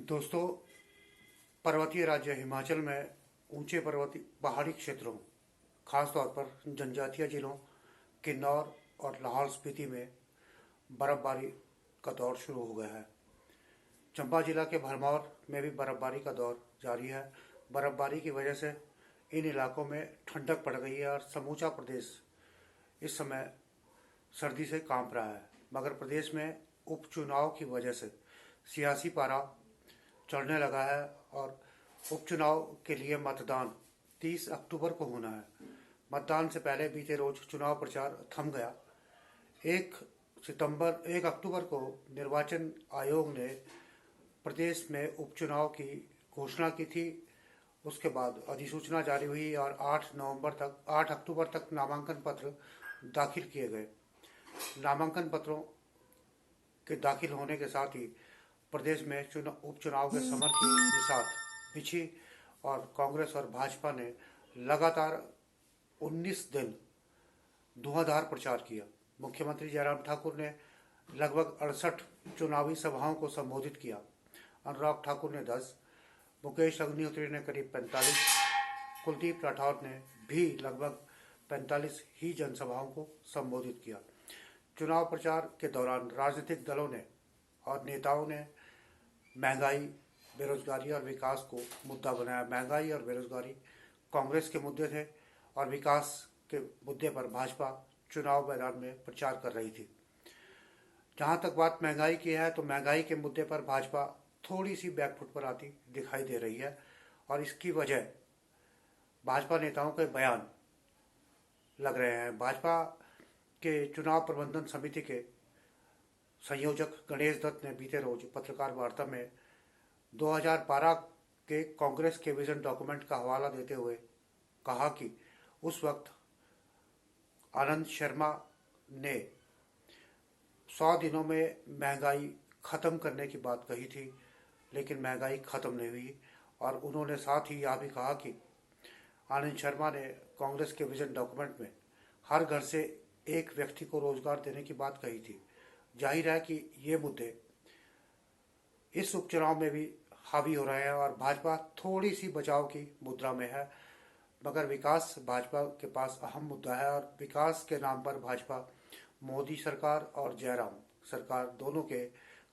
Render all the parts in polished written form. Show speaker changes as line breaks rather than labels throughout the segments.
दोस्तों, पर्वतीय राज्य हिमाचल में ऊंचे पर्वतीय पहाड़ी क्षेत्रों, खासतौर पर जनजातीय जिलों किन्नौर और लाहौल स्पीति में बर्फबारी का दौर शुरू हो गया है। चंबा जिला के भरमौर में भी बर्फबारी का दौर जारी है। बर्फबारी की वजह से इन इलाकों में ठंडक पड़ गई है और समूचा प्रदेश इस समय सर्दी से कांप रहा है। मगर प्रदेश में उपचुनाव की वजह से सियासी पारा चढ़ने लगा है और उपचुनाव के लिए मतदान 30 अक्टूबर को होना है। मतदान से पहले बीते रोज चुनाव प्रचार थम गया। 1 अक्टूबर को निर्वाचन आयोग ने प्रदेश में उपचुनाव की घोषणा की थी। उसके बाद अधिसूचना जारी हुई और 8 अक्टूबर तक नामांकन पत्र दाखिल किए गए। नामांकन पत्रों के दाखिल होने के साथ ही प्रदेश में उपचुनाव के समर की बिसात बिछी और कांग्रेस और भाजपा ने लगातार 19 दिन धुआंधार प्रचार किया। मुख्यमंत्री जयराम ठाकुर ने लगभग 68 चुनावी सभाओं को संबोधित किया। अनुराग ठाकुर ने 10, मुकेश अग्निहोत्री ने करीब 45, कुलदीप राठौर ने भी लगभग 45 ही जनसभाओं को संबोधित किया। चुनाव प्रचार के दौरान राजनीतिक दलों ने और नेताओं ने महंगाई, बेरोजगारी और विकास को मुद्दा बनाया। महंगाई और बेरोजगारी कांग्रेस के मुद्दे थे और विकास के मुद्दे पर भाजपा चुनाव मैदान में प्रचार कर रही थी। जहां तक बात महंगाई की है तो महंगाई के मुद्दे पर भाजपा थोड़ी सी बैकफुट पर आती दिखाई दे रही है और इसकी वजह भाजपा नेताओं के बयान लग रहे हैं। भाजपा के चुनाव प्रबंधन समिति के संयोजक गणेश दत्त ने बीते रोज पत्रकार वार्ता में 2012 के कांग्रेस के विजन डॉक्यूमेंट का हवाला देते हुए कहा कि उस वक्त आनंद शर्मा ने 100 दिनों में महंगाई खत्म करने की बात कही थी, लेकिन महंगाई खत्म नहीं हुई। और उन्होंने साथ ही यह भी कहा कि आनंद शर्मा ने कांग्रेस के विजन डॉक्यूमेंट में हर घर से एक व्यक्ति को रोजगार देने की बात कही थी। जाहिर है कि ये मुद्दे इस उपचुनाव में भी हावी हो रहे हैं और भाजपा थोड़ी सी बचाव की मुद्रा में है। मगर विकास भाजपा के पास अहम मुद्दा है और विकास के नाम पर भाजपा मोदी सरकार और जयराम सरकार दोनों के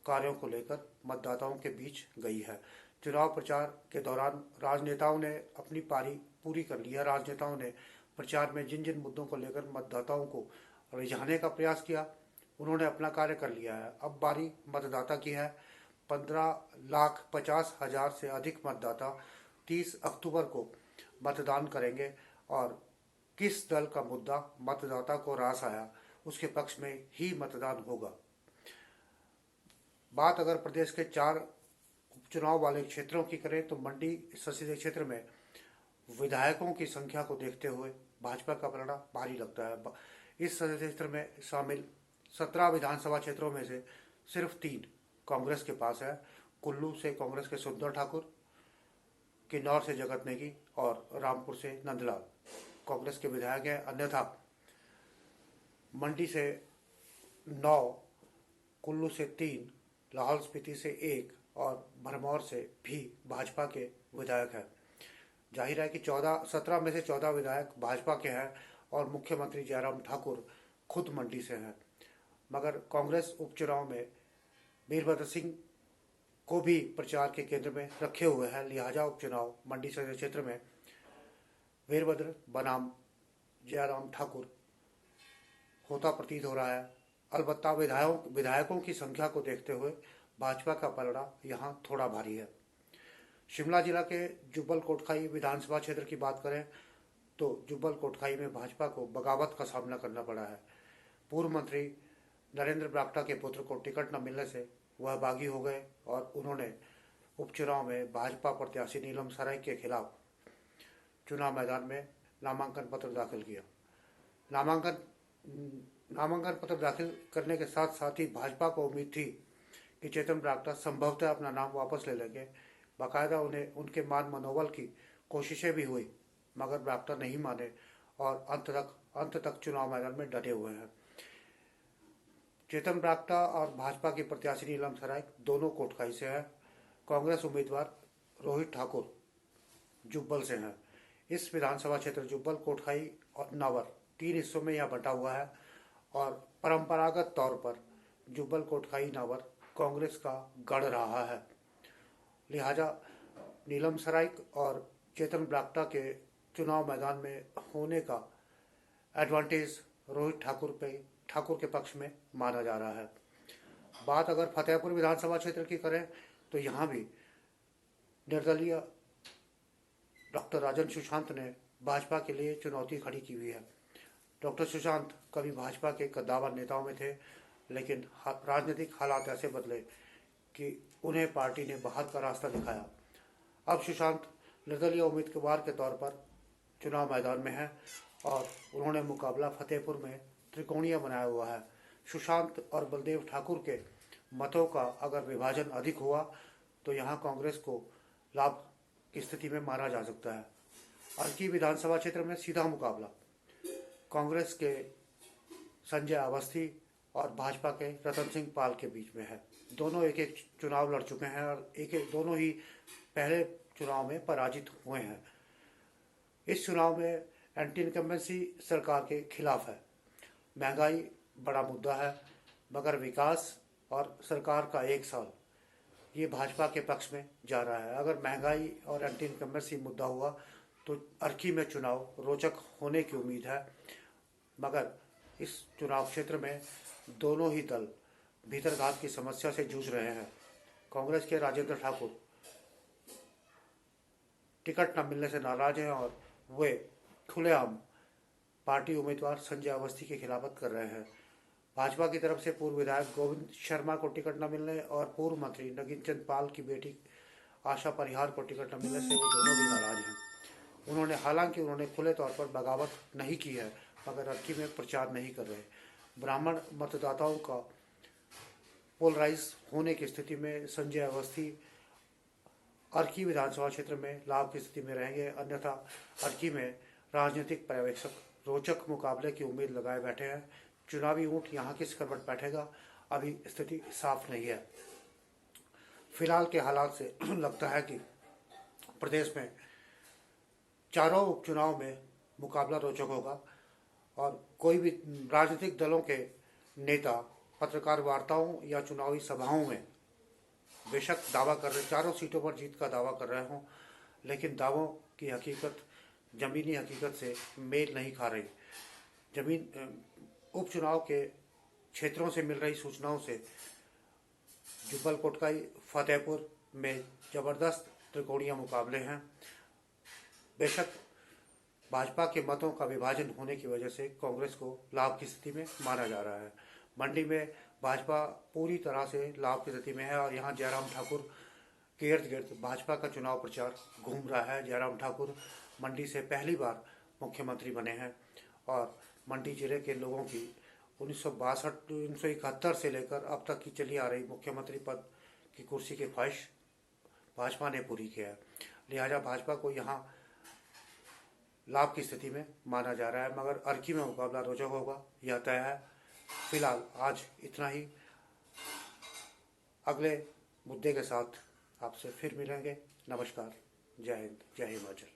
कार्यों को लेकर मतदाताओं के बीच गई है। चुनाव प्रचार के दौरान राजनेताओं ने अपनी पारी पूरी कर ली है। राजनेताओं ने प्रचार में जिन जिन मुद्दों को लेकर मतदाताओं को रिझाने का प्रयास किया, उन्होंने अपना कार्य कर लिया है। अब बारी मतदाता की है। 15,50,000 से अधिक मतदाता 30 अक्टूबर को मतदान करेंगे और किस दल का मुद्दा मतदाता को रास आया उसके पक्ष में ही मतदान होगा। बात अगर प्रदेश के 4 उपचुनाव वाले क्षेत्रों की करें तो मंडी संसदीय क्षेत्र में विधायकों की संख्या को देखते हुए भाजपा का पलड़ा भारी लगता है। इस संसदीय क्षेत्र में शामिल 17 विधानसभा क्षेत्रों में से सिर्फ 3 कांग्रेस के पास है। कुल्लू से कांग्रेस के सुंदर ठाकुर, किन्नौर से जगत नेगी और रामपुर से नंदलाल कांग्रेस के विधायक हैं। अन्यथा मंडी से 9, कुल्लू से 3, लाहौल स्पीति से 1 और भरमौर से भी भाजपा के विधायक हैं। जाहिर है कि 17 में से 14 विधायक भाजपा के हैं और मुख्यमंत्री जयराम ठाकुर खुद मंडी से हैं। मगर कांग्रेस उपचुनाव में वीरभद्र सिंह को भी प्रचार के केंद्र में रखे हुए हैं। लिहाजा उपचुनाव मंडी संसदीय क्षेत्र में वीरभद्र बनाम जयराम ठाकुर होता प्रतीत हो रहा है। अलबत्ता विधायकों की संख्या को देखते हुए भाजपा का पलड़ा यहाँ थोड़ा भारी है। शिमला जिला के जुब्बल कोटखाई विधानसभा क्षेत्र की बात करें तो जुब्बल कोटखाई में भाजपा को बगावत का सामना करना पड़ा है। पूर्व मंत्री नरेंद्र बरागटा के पुत्र को टिकट न मिलने से वह बागी हो गए और उन्होंने उपचुनाव में भाजपा प्रत्याशी नीलम सराय के खिलाफ चुनाव मैदान में नामांकन पत्र दाखिल किया। नामांकन पत्र दाखिल करने के साथ साथ ही भाजपा को उम्मीद थी कि चेतन बरागटा संभवतः अपना नाम वापस ले लेंगे। बाकायदा उन्हें उनके मान मनोबल की कोशिशें भी हुई, मगर बरागटा नहीं माने और अंत तक चुनाव मैदान में डटे हुए हैं। चेतन बरागटा और भाजपा की प्रत्याशी नीलम सराय दोनों कोटखाई से हैं कांग्रेस उम्मीदवार रोहित ठाकुर जुब्बल से हैं। इस विधानसभा क्षेत्र जुब्बल, कोटखाई और नावर 3 हिस्सों में यह बंटा हुआ है और परंपरागत तौर पर जुब्बल, कोटखाई, नावर कांग्रेस का गढ़ रहा है। लिहाजा नीलम सराय और चेतन ब्लाक्टा के चुनाव मैदान में होने का एडवांटेज रोहित ठाकुर के पक्ष में माना जा रहा है। बात अगर फतेहपुर विधानसभा क्षेत्र की करें तो यहाँ भी निर्दलीय डॉक्टर राजन सुशांत ने भाजपा के लिए चुनौती खड़ी की हुई है। डॉक्टर सुशांत कभी भाजपा के कद्दावर नेताओं में थे, लेकिन राजनीतिक हालात ऐसे बदले कि उन्हें पार्टी ने बाहर का रास्ता दिखाया। अब सुशांत निर्दलीय उम्मीदवार के तौर पर चुनाव मैदान में है और उन्होंने मुकाबला फतेहपुर में त्रिकोणीय बनाया हुआ है। सुशांत और बलदेव ठाकुर के मतों का अगर विभाजन अधिक हुआ तो यहाँ कांग्रेस को लाभ की स्थिति में माना जा सकता है। अर्की विधानसभा क्षेत्र में सीधा मुकाबला कांग्रेस के संजय अवस्थी और भाजपा के रतन सिंह पाल के बीच में है। दोनों एक एक चुनाव लड़ चुके हैं और दोनों ही पहले चुनाव में पराजित हुए हैं। इस चुनाव में एंटी इनकम्बेंसी सरकार के खिलाफ है। महंगाई बड़ा मुद्दा है, मगर विकास और सरकार का 1 साल ये भाजपा के पक्ष में जा रहा है। अगर महंगाई और एंटी इनकम्बेंसी मुद्दा हुआ तो अर्की में चुनाव रोचक होने की उम्मीद है, मगर इस चुनाव क्षेत्र में दोनों ही दल भीतरघात की समस्या से जूझ रहे हैं। कांग्रेस के राजेंद्र ठाकुर टिकट न मिलने से नाराज हैं और वे खुलेआम पार्टी उम्मीदवार संजय अवस्थी की खिलाफत कर रहे हैं। भाजपा की तरफ से पूर्व विधायक गोविंद शर्मा को टिकट न मिलने और पूर्व मंत्री नगीन चंद पाल की बेटी आशा परिहार को टिकट न मिलने से वो दोनों भी नाराज हैं। हालांकि उन्होंने खुले तौर पर बगावत नहीं की है, मगर अर्की में प्रचार नहीं कर रहे। ब्राह्मण मतदाताओं का पोलराइज होने की स्थिति में संजय अवस्थी अर्की विधानसभा क्षेत्र में लाभ की स्थिति में रहेंगे, अन्यथा अर्की में राजनीतिक पर्यवेक्षक रोचक मुकाबले की उम्मीद लगाए बैठे हैं। चुनावी ऊंट यहाँ किस करवट बैठेगा, अभी स्थिति साफ नहीं है। फिलहाल के हालात से लगता है कि प्रदेश में चारों उपचुनाव में मुकाबला रोचक होगा और कोई भी राजनीतिक दलों के नेता पत्रकार वार्ताओं या चुनावी सभाओं में बेशक दावा कर रहे, चारों सीटों पर जीत का दावा कर रहे हों, लेकिन दावों की हकीकत ज़मीनी हकीकत से मेल नहीं खा रही। उपचुनाव के क्षेत्रों से मिल रही सूचनाओं से जुब्बल, कोटखाई, फतेहपुर में ज़बरदस्त त्रिकोणीय मुकाबले हैं। बेशक भाजपा के मतों का विभाजन होने की वजह से कांग्रेस को लाभ की स्थिति में माना जा रहा है। मंडी में भाजपा पूरी तरह से लाभ की स्थिति में है और यहाँ जयराम ठाकुर के इर्द गिर्द भाजपा का चुनाव प्रचार घूम रहा है। जयराम ठाकुर मंडी से पहली बार मुख्यमंत्री बने हैं और मंडी जिले के लोगों की 1971 से लेकर अब तक की चली आ रही मुख्यमंत्री पद की कुर्सी की ख्वाहिश भाजपा ने पूरी किया है। लिहाजा भाजपा को यहाँ लाभ की स्थिति में माना जा रहा है, मगर अर्की में मुकाबला रोचक होगा, यह तय है। फिलहाल आज इतना ही। अगले मुद्दे के साथ आपसे फिर मिलेंगे। नमस्कार, जय हिंद, जय हिमाचल।